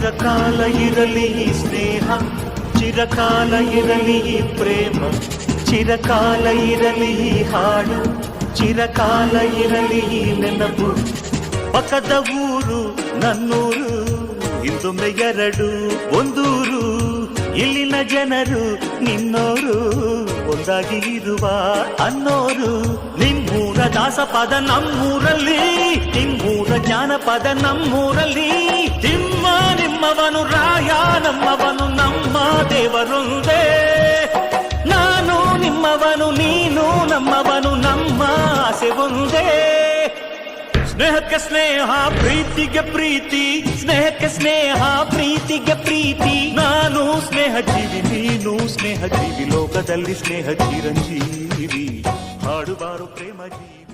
ಚಿರಕಾಲ ಇರಲಿ ಈ ಸ್ನೇಹ, ಚಿರಕಾಲ ಇರಲಿ ಈ ಪ್ರೇಮ, ಚಿರಕಾಲ ಇರಲಿ ಈ ಹಾಡು, ಚಿರಕಾಲ ಇರಲಿ ಈ ನೆನಪು. ಪಕ್ಕದ ಊರು ನನ್ನೂರು, ಹಿಂದೊಮ್ಮೆ ಎರಡು ಒಂದೂರು, ಇಲ್ಲಿನ ಜನರು ನಿನ್ನೋರು, ಒಂದಾಗಿ ಇರುವ ಅನ್ನೋರು. ನಿಮ್ಮೂರ ದಾಸಪದ ನಮ್ಮೂರಲ್ಲಿ, ನಿಮ್ಮೂರ ಜಾನಪದ ನಮ್ಮೂರಲ್ಲಿ. ನಿಮ್ಮವನು ರಾಯ ನಮ್ಮವನು, ನಮ್ಮ ದೇವರೊಂದೇ. ನಾನು ನಿಮ್ಮವನು, ನೀನು ನಮ್ಮವನು, ನಮ್ಮ ಆಸೆ ಒಂದೇ. ಸ್ನೇಹಕ್ಕೆ ಸ್ನೇಹ, ಪ್ರೀತಿಗೆ ಪ್ರೀತಿ, ಸ್ನೇಹಕ್ಕೆ ಸ್ನೇಹ, ಪ್ರೀತಿಗೆ ಪ್ರೀತಿ. ನಾನು ಸ್ನೇಹ ಜೀವಿ, ನೀನು ಸ್ನೇಹ ಜೀವಿ, ಲೋಕದಲ್ಲಿ ಸ್ನೇಹ ಚಿರಂಜೀವಿ. ಹಾಡುಬಾರು ಪ್ರೇಮ ಜೀವಿ.